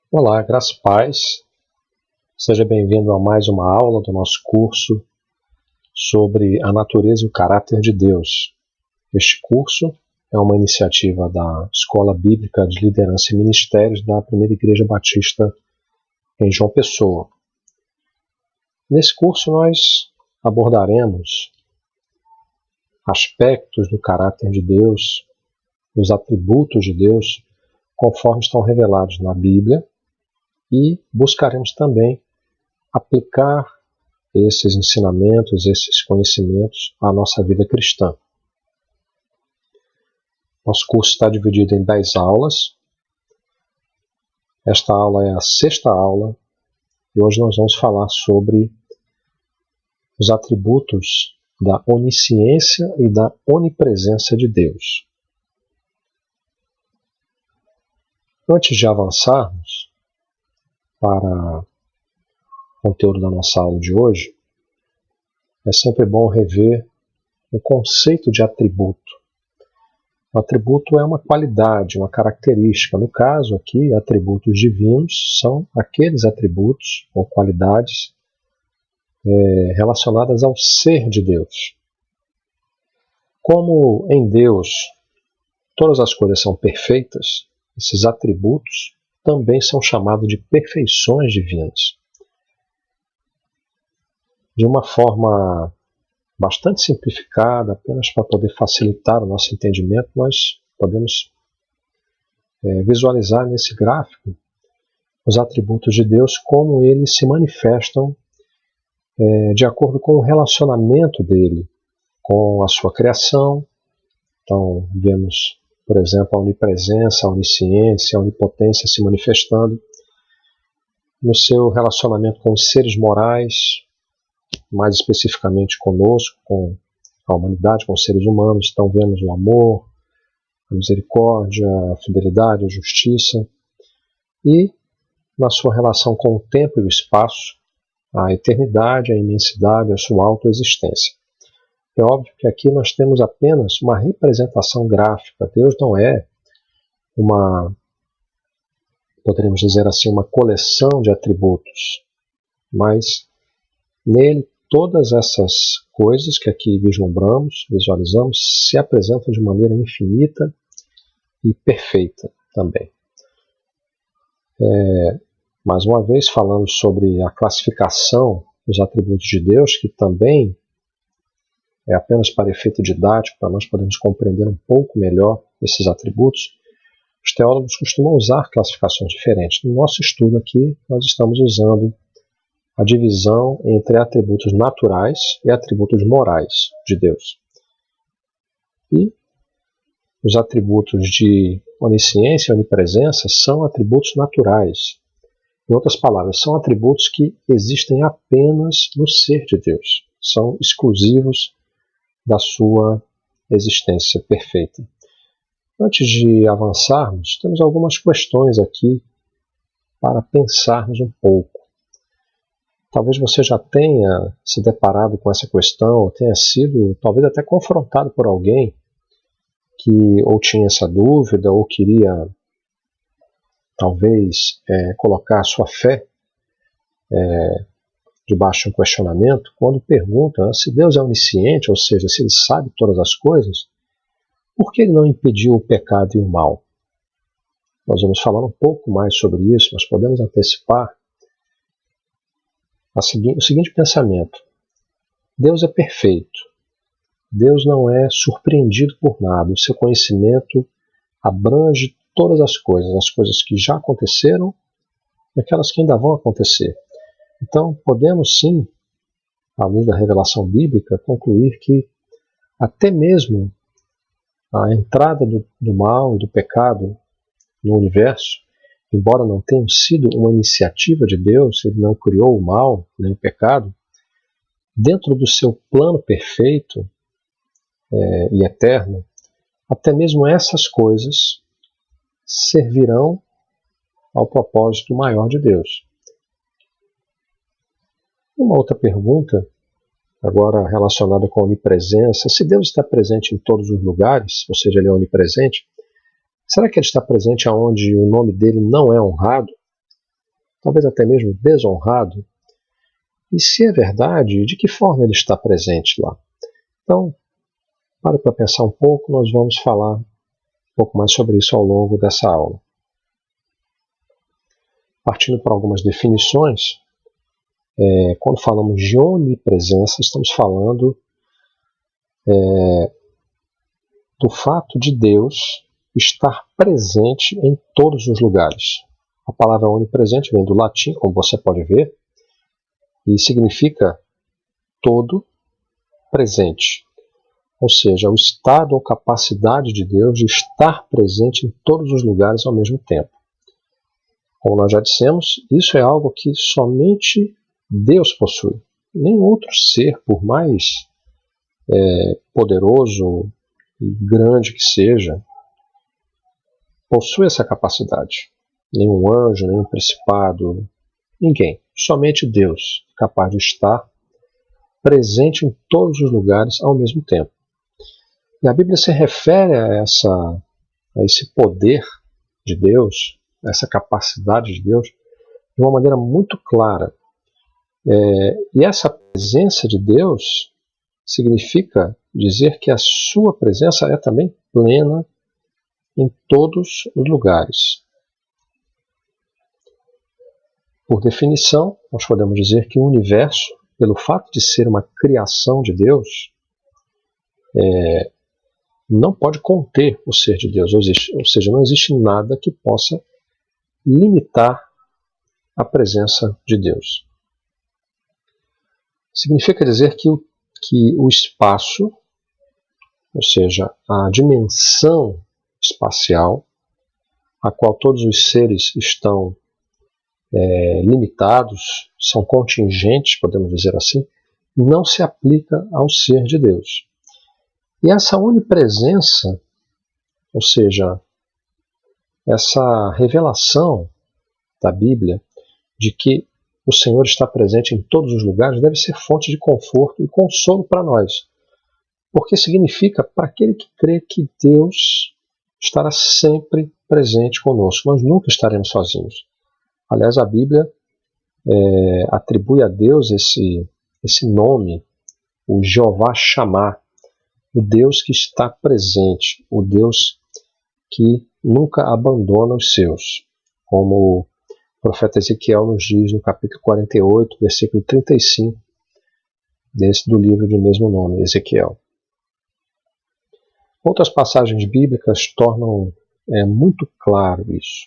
Olá, graças e paz. Seja bem-vindo a mais uma aula do nosso curso sobre a natureza e o caráter de Deus. Este curso é uma iniciativa da Escola Bíblica de Liderança e Ministérios da Primeira Igreja Batista em João Pessoa. Nesse curso nós abordaremos aspectos do caráter de Deus, dos atributos de Deus, conforme estão revelados na Bíblia, e buscaremos também aplicar esses ensinamentos, esses conhecimentos à nossa vida cristã. Nosso curso está dividido em 10 aulas. Esta aula é a 6ª aula e hoje nós vamos falar sobre os atributos da onisciência e da onipresença de Deus. Antes de avançarmos para o conteúdo da nossa aula de hoje, é sempre bom rever o conceito de atributo. O atributo é uma qualidade, uma característica. No caso aqui, atributos divinos são aqueles atributos ou qualidades relacionadas ao ser de Deus. Como em Deus todas as coisas são perfeitas, esses atributos também são chamados de perfeições divinas. De uma forma bastante simplificada, apenas para poder facilitar o nosso entendimento, nós podemos visualizar nesse gráfico os atributos de Deus, como eles se manifestam de acordo com o relacionamento dele com a sua criação. Então, vemos, por exemplo, a onipresença, a onisciência, a onipotência se manifestando no seu relacionamento com os seres morais, mais especificamente conosco, com a humanidade, com os seres humanos. Então vemos o amor, a misericórdia, a fidelidade, a justiça, e na sua relação com o tempo e o espaço, a eternidade, a imensidade, a sua autoexistência. É óbvio que aqui nós temos apenas uma representação gráfica. Deus não é poderíamos dizer assim, uma coleção de atributos, mas nele todas essas coisas que aqui vislumbramos, visualizamos, se apresentam de maneira infinita e perfeita também. Mais uma vez, falando sobre a classificação dos atributos de Deus, que também é apenas para efeito didático, para nós podermos compreender um pouco melhor esses atributos, os teólogos costumam usar classificações diferentes. No nosso estudo aqui, nós estamos usando a divisão entre atributos naturais e atributos morais de Deus. E os atributos de onisciência e onipresença são atributos naturais. Em outras palavras, são atributos que existem apenas no ser de Deus. São exclusivos da sua existência perfeita. Antes de avançarmos, temos algumas questões aqui para pensarmos um pouco. Talvez você já tenha se deparado com essa questão, ou tenha sido talvez até confrontado por alguém que ou tinha essa dúvida, ou queria talvez colocar a sua fé debaixo de um questionamento, quando pergunta se Deus é onisciente, ou seja, se Ele sabe todas as coisas, por que Ele não impediu o pecado e o mal? Nós vamos falar um pouco mais sobre isso, mas podemos antecipar o seguinte pensamento: Deus é perfeito, Deus não é surpreendido por nada, o seu conhecimento abrange todas as coisas que já aconteceram e aquelas que ainda vão acontecer. Então podemos sim, à luz da revelação bíblica, concluir que até mesmo a entrada do mal e do pecado no universo, embora não tenha sido uma iniciativa de Deus, Ele não criou o mal nem o pecado, dentro do seu plano perfeito e eterno, até mesmo essas coisas servirão ao propósito maior de Deus. Uma outra pergunta, agora relacionada com a onipresença: se Deus está presente em todos os lugares, ou seja, Ele é onipresente, será que Ele está presente onde o nome dele não é honrado? talvez até mesmo desonrado? E se é verdade, de que forma ele está presente lá? Então, para pensar um pouco, nós vamos falar um pouco mais sobre isso ao longo dessa aula. Partindo para algumas definições, quando falamos de onipresença, estamos falando do fato de Deus estar presente em todos os lugares. A palavra onipresente vem do latim, como você pode ver, e significa todo presente. Ou seja, o estado ou capacidade de Deus de estar presente em todos os lugares ao mesmo tempo. Como nós já dissemos, isso é algo que somente Deus possui. Nenhum outro ser, por mais poderoso e grande que seja, possui essa capacidade. Nenhum anjo, nenhum principado, ninguém. Somente Deus é capaz de estar presente em todos os lugares ao mesmo tempo. E a Bíblia se refere a esse poder de Deus, a essa capacidade de Deus, de uma maneira muito clara. E essa presença de Deus significa dizer que a sua presença é também plena em todos os lugares. Por definição, nós podemos dizer que o universo, pelo fato de ser uma criação de Deus, não pode conter o ser de Deus, ou seja, não existe nada que possa limitar a presença de Deus. Significa dizer que o espaço, ou seja, a dimensão espacial, a qual todos os seres estão limitados, são contingentes, podemos dizer assim, não se aplica ao ser de Deus. E essa onipresença, ou seja, essa revelação da Bíblia de que o Senhor está presente em todos os lugares, deve ser fonte de conforto e consolo para nós. Porque significa para aquele que crê que Deus estará sempre presente conosco. Nós nunca estaremos sozinhos. Aliás, a Bíblia atribui a Deus esse nome, o Jeová Shammah, o Deus que está presente, o Deus que nunca abandona os seus, como o profeta Ezequiel nos diz no capítulo 48, versículo 35, do livro de mesmo nome, Ezequiel. Outras passagens bíblicas tornam muito claro isso.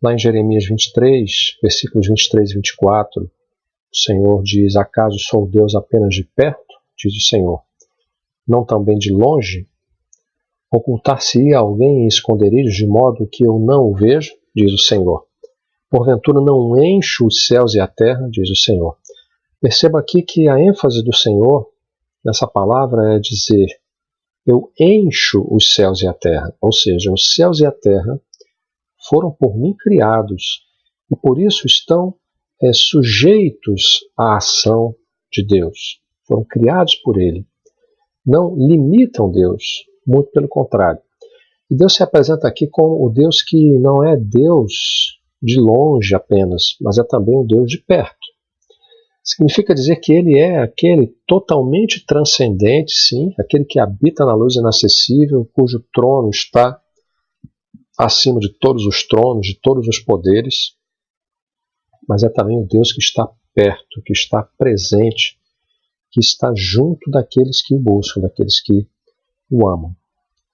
Lá em Jeremias 23, versículos 23 e 24, o Senhor diz: acaso sou Deus apenas de perto? Diz o Senhor. Não também de longe? Ocultar-se-ia alguém em esconderijos de modo que eu não o vejo? Diz o Senhor. Porventura não encho os céus e a terra? Diz o Senhor. Perceba aqui que a ênfase do Senhor nessa palavra é dizer: eu encho os céus e a terra. Ou seja, os céus e a terra foram por mim criados e por isso estão sujeitos à ação de Deus. Foram criados por Ele. Não limitam Deus, muito pelo contrário. E Deus se apresenta aqui como o Deus que não é Deus de longe apenas, mas é também o Deus de perto. Significa dizer que Ele é aquele totalmente transcendente, sim, aquele que habita na luz inacessível, cujo trono está acima de todos os tronos, de todos os poderes, mas é também o Deus que está perto, que está presente, que está junto daqueles que o buscam, daqueles que o amam.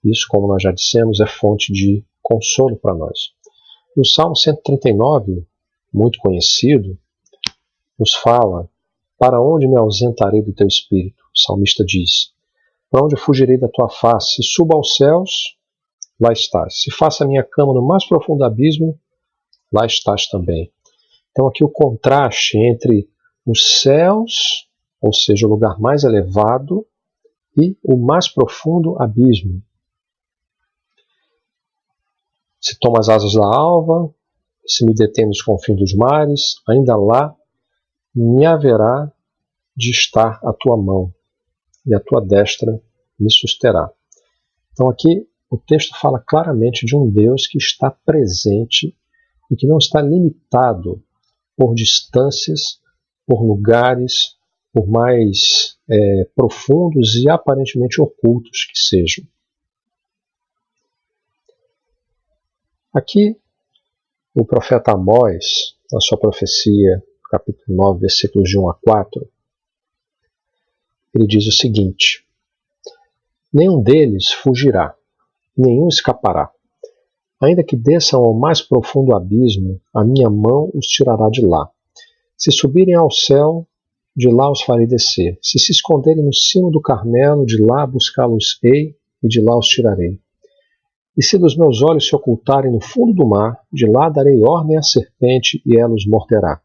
Isso, como nós já dissemos, é fonte de consolo para nós. E o Salmo 139, muito conhecido, nos fala: para onde me ausentarei do teu espírito? O salmista diz: para onde fugirei da tua face? Se suba aos céus, lá estás. Se faça a minha cama no mais profundo abismo, lá estás também. Então aqui o contraste entre os céus, ou seja, o lugar mais elevado, e o mais profundo abismo. Se tomo as asas da alva, se me detém nos confins dos mares, ainda lá me haverá de estar a tua mão, e a tua destra me susterá. Então aqui o texto fala claramente de um Deus que está presente e que não está limitado por distâncias, por lugares, por mais profundos e aparentemente ocultos que sejam. Aqui, o profeta Amós, na sua profecia, capítulo 9, versículos de 1 a 4, ele diz o seguinte: nenhum deles fugirá, nenhum escapará. Ainda que desçam ao mais profundo abismo, a minha mão os tirará de lá. Se subirem ao céu, de lá os farei descer. Se se esconderem no cimo do Carmelo, de lá buscá-los-ei e de lá os tirarei. E se dos meus olhos se ocultarem no fundo do mar, de lá darei ordem à serpente e ela os morderá.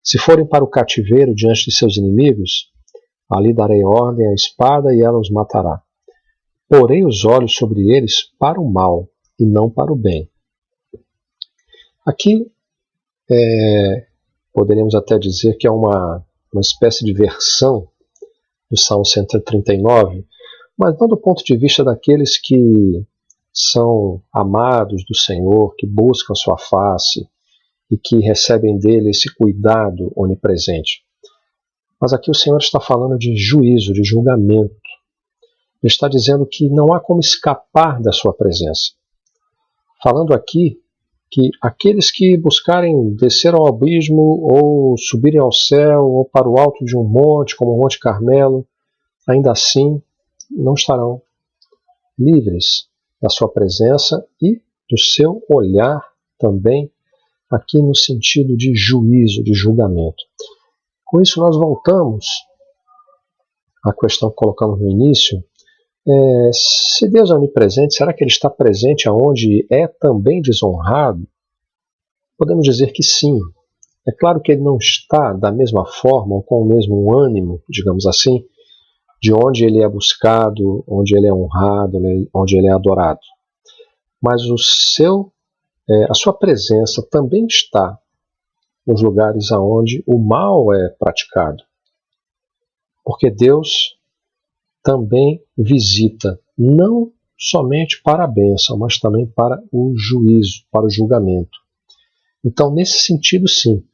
Se forem para o cativeiro diante de seus inimigos, ali darei ordem à espada e ela os matará. Porei os olhos sobre eles para o mal e não para o bem. Aqui poderíamos até dizer que é uma espécie de versão do Salmo 139, mas não do ponto de vista daqueles que são amados do Senhor, que buscam sua face e que recebem dele esse cuidado onipresente. Mas aqui o Senhor está falando de juízo, de julgamento. Ele está dizendo que não há como escapar da sua presença. Falando aqui que aqueles que buscarem descer ao abismo ou subirem ao céu ou para o alto de um monte, como o Monte Carmelo, ainda assim não estarão livres da sua presença e do seu olhar também, aqui no sentido de juízo, de julgamento. Com isso nós voltamos à questão que colocamos no início. Se Deus é onipresente, será que Ele está presente aonde é também desonrado? Podemos dizer que sim. É claro que Ele não está da mesma forma ou com o mesmo ânimo, digamos assim, de onde Ele é buscado, onde Ele é honrado, onde Ele é adorado. Mas a sua presença também está nos lugares aonde o mal é praticado. Porque Deus também visita, não somente para a bênção, mas também para o juízo, para o julgamento. Então, nesse sentido, sim,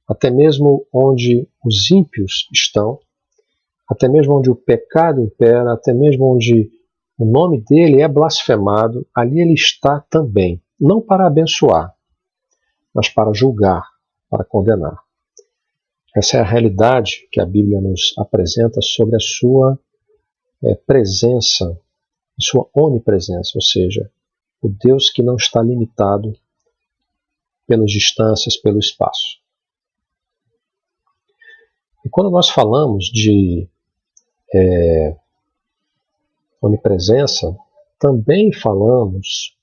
até mesmo onde os ímpios estão, até mesmo onde o pecado impera, até mesmo onde o nome dele é blasfemado, ali ele está também, não para abençoar, mas para julgar, para condenar. Essa é a realidade que a Bíblia nos apresenta sobre a sua presença, a sua onipresença, ou seja, o Deus que não está limitado pelas distâncias, pelo espaço. E quando nós falamos de onipresença, também falamos,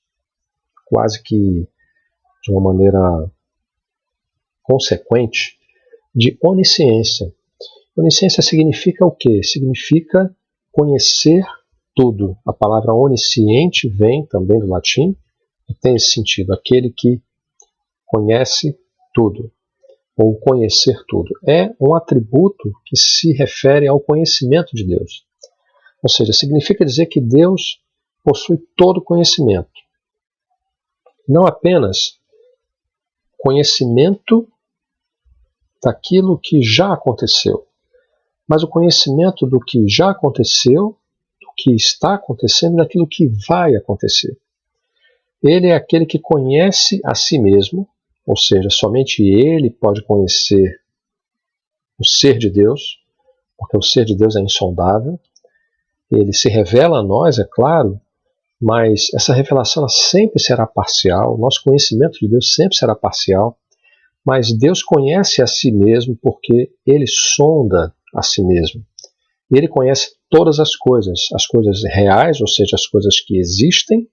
quase que de uma maneira consequente, de onisciência. Onisciência significa o quê? Significa conhecer tudo. A palavra onisciente vem também do latim e tem esse sentido, aquele que conhece tudo, ou conhecer tudo. É um atributo que se refere ao conhecimento de Deus. Ou seja, significa dizer que Deus possui todo conhecimento. Não apenas conhecimento daquilo que já aconteceu, mas o conhecimento do que já aconteceu, do que está acontecendo e daquilo que vai acontecer. Ele é aquele que conhece a si mesmo, ou seja, somente ele pode conhecer o ser de Deus, porque o ser de Deus é insondável. Ele se revela a nós, é claro, mas essa revelação ela sempre será parcial, o nosso conhecimento de Deus sempre será parcial, mas Deus conhece a si mesmo porque ele sonda a si mesmo. Ele conhece todas as coisas reais, ou seja, as coisas que existem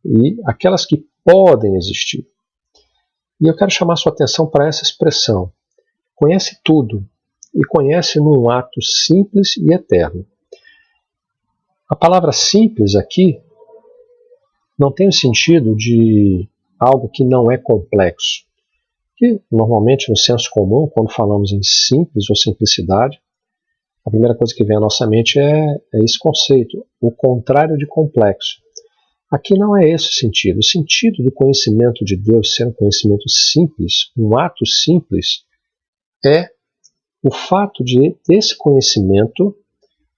e aquelas que podem existir. E eu quero chamar sua atenção para essa expressão. Conhece tudo e conhece num ato simples e eterno. A palavra simples aqui não tem o sentido de algo que não é complexo. Que normalmente no senso comum, quando falamos em simples ou simplicidade, a primeira coisa que vem à nossa mente é esse conceito, o contrário de complexo. Aqui não é esse o sentido. O sentido do conhecimento de Deus ser um conhecimento simples, um ato simples, é o fato de esse conhecimento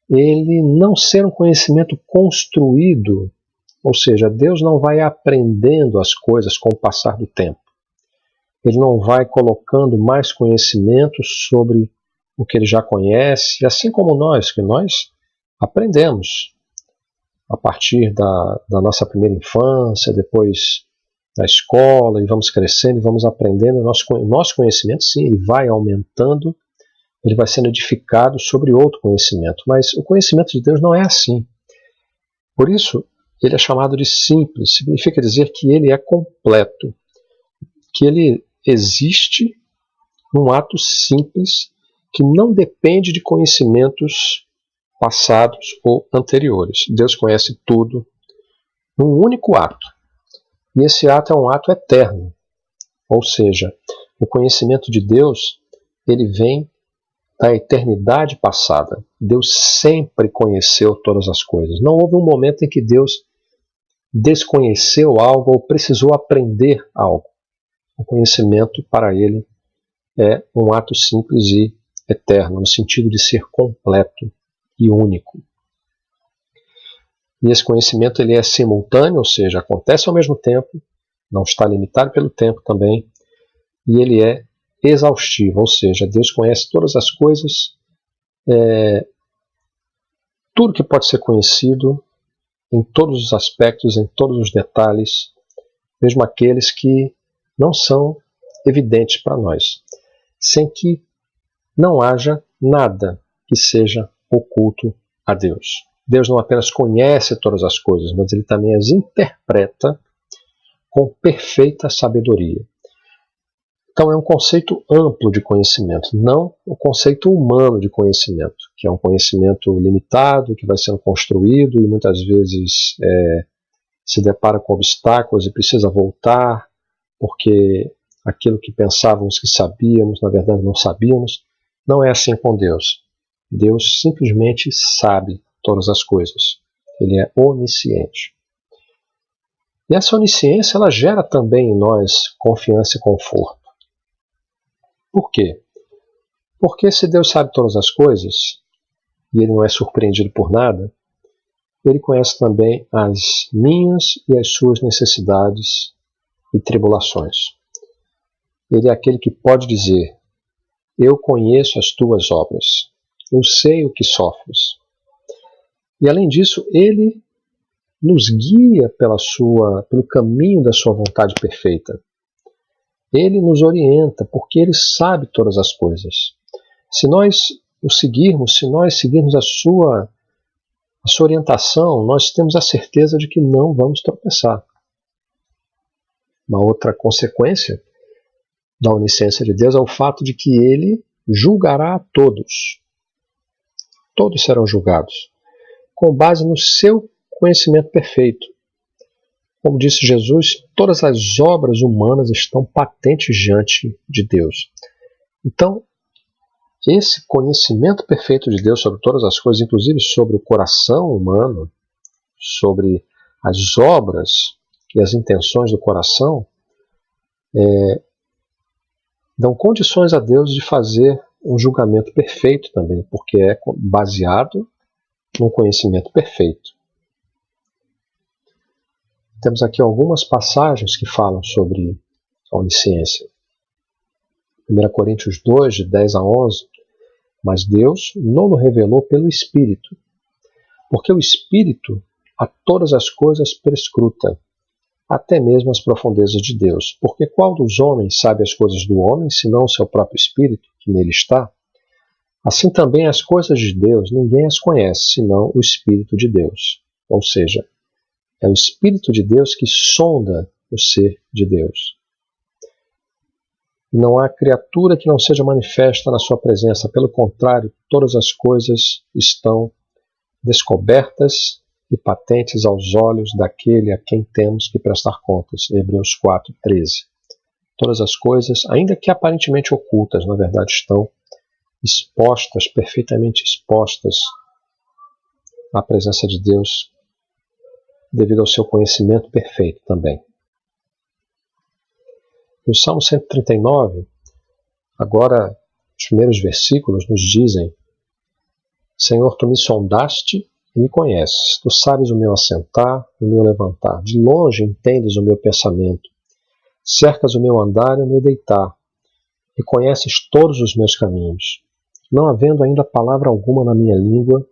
ele não ser um conhecimento construído, ou seja, Deus não vai aprendendo as coisas com o passar do tempo. Ele não vai colocando mais conhecimento sobre o que ele já conhece, assim como nós, que nós aprendemos a partir da nossa primeira infância, depois da escola, e vamos crescendo e vamos aprendendo. O nosso conhecimento, sim, ele vai aumentando, ele vai sendo edificado sobre outro conhecimento. Mas o conhecimento de Deus não é assim. Por isso, ele é chamado de simples. Significa dizer que ele é completo, que ele existe num ato simples que não depende de conhecimentos passados ou anteriores. Deus conhece tudo num único ato. E esse ato é um ato eterno. Ou seja, o conhecimento de Deus, ele vem da eternidade passada. Deus sempre conheceu todas as coisas. Não houve um momento em que Deus desconheceu algo ou precisou aprender algo. O conhecimento para ele é um ato simples e eterno, no sentido de ser completo e único. E esse conhecimento ele é simultâneo, ou seja, acontece ao mesmo tempo, não está limitado pelo tempo também, e ele é exaustivo, ou seja, Deus conhece todas as coisas, tudo que pode ser conhecido, em todos os aspectos, em todos os detalhes, mesmo aqueles que não são evidentes para nós, sem que não haja nada que seja oculto a Deus. Deus não apenas conhece todas as coisas, mas ele também as interpreta com perfeita sabedoria. Então é um conceito amplo de conhecimento, não o conceito humano de conhecimento, que é um conhecimento limitado, que vai sendo construído e muitas vezes se depara com obstáculos e precisa voltar, porque aquilo que pensávamos que sabíamos, na verdade não sabíamos. Não é assim com Deus. Deus simplesmente sabe todas as coisas. Ele é onisciente. E essa onisciência ela gera também em nós confiança e conforto. Por quê? Porque se Deus sabe todas as coisas, e ele não é surpreendido por nada, ele conhece também as minhas e as suas necessidades e tribulações. Ele é aquele que pode dizer: eu conheço as tuas obras, eu sei o que sofres. E além disso, ele nos guia pelo caminho da sua vontade perfeita. Ele nos orienta, porque ele sabe todas as coisas. Se nós o seguirmos, se nós seguirmos a sua orientação, nós temos a certeza de que não vamos tropeçar. Uma outra consequência da onisciência de Deus é o fato de que ele julgará a todos. Todos serão julgados, com base no seu conhecimento perfeito. Como disse Jesus, todas as obras humanas estão patentes diante de Deus. Então, esse conhecimento perfeito de Deus sobre todas as coisas, inclusive sobre o coração humano, sobre as obras e as intenções do coração, dão condições a Deus de fazer um julgamento perfeito também, porque é baseado num conhecimento perfeito. Temos aqui algumas passagens que falam sobre a onisciência. 1 Coríntios 2, de 10 a 11. Mas Deus não o revelou pelo Espírito, porque o Espírito a todas as coisas perscruta, até mesmo as profundezas de Deus. Porque qual dos homens sabe as coisas do homem, senão o seu próprio Espírito, que nele está? Assim também as coisas de Deus ninguém as conhece, senão o Espírito de Deus. Ou seja, é o Espírito de Deus que sonda o ser de Deus. Não há criatura que não seja manifesta na sua presença. Pelo contrário, todas as coisas estão descobertas e patentes aos olhos daquele a quem temos que prestar contas. Hebreus 4:13. Todas as coisas, ainda que aparentemente ocultas, na verdade estão expostas, perfeitamente expostas à presença de Deus devido ao seu conhecimento perfeito também. No Salmo 139, agora os primeiros versículos nos dizem: Senhor, tu me sondaste e me conheces. Tu sabes o meu assentar e o meu levantar. De longe entendes o meu pensamento. Cercas o meu andar e o meu deitar. E conheces todos os meus caminhos. Não havendo ainda palavra alguma na minha língua,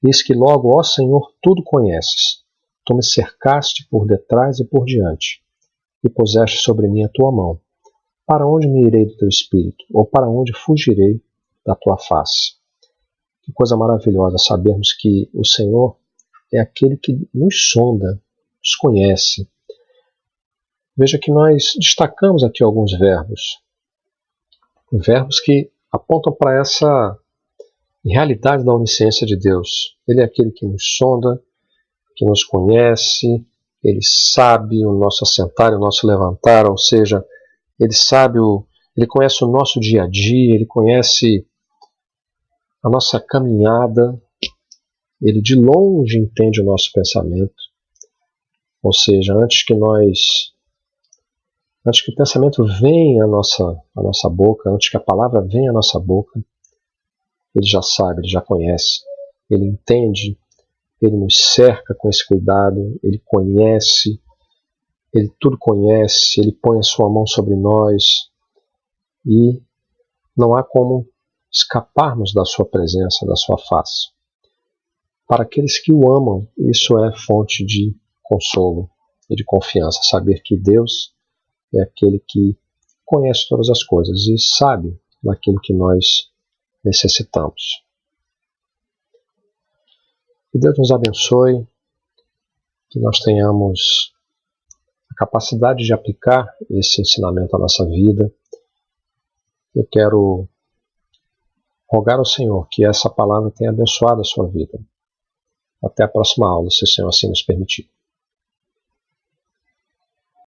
eis que logo, ó Senhor, tudo conheces. Tu me cercaste por detrás e por diante, e puseste sobre mim a tua mão. Para onde me irei do teu espírito? Ou para onde fugirei da tua face? Que coisa maravilhosa sabermos que o Senhor é aquele que nos sonda, nos conhece. Veja que nós destacamos aqui alguns verbos que apontam para essa realidade da onisciência de Deus. Ele é aquele que nos sonda, que nos conhece, ele sabe o nosso assentar e o nosso levantar, ou seja, ele conhece o nosso dia a dia, ele conhece a nossa caminhada, ele de longe entende o nosso pensamento, ou seja, antes que o pensamento venha à nossa boca, antes que a palavra venha à nossa boca, ele já sabe, ele já conhece, ele entende, ele nos cerca com esse cuidado, ele conhece, ele tudo conhece, ele põe a sua mão sobre nós e não há como escaparmos da sua presença, da sua face. Para aqueles que o amam, isso é fonte de consolo e de confiança, saber que Deus é aquele que conhece todas as coisas e sabe daquilo que nós necessitamos. Que Deus nos abençoe, que nós tenhamos a capacidade de aplicar esse ensinamento à nossa vida. Eu quero rogar ao Senhor que essa palavra tenha abençoado a sua vida. Até a próxima aula, se o Senhor assim nos permitir.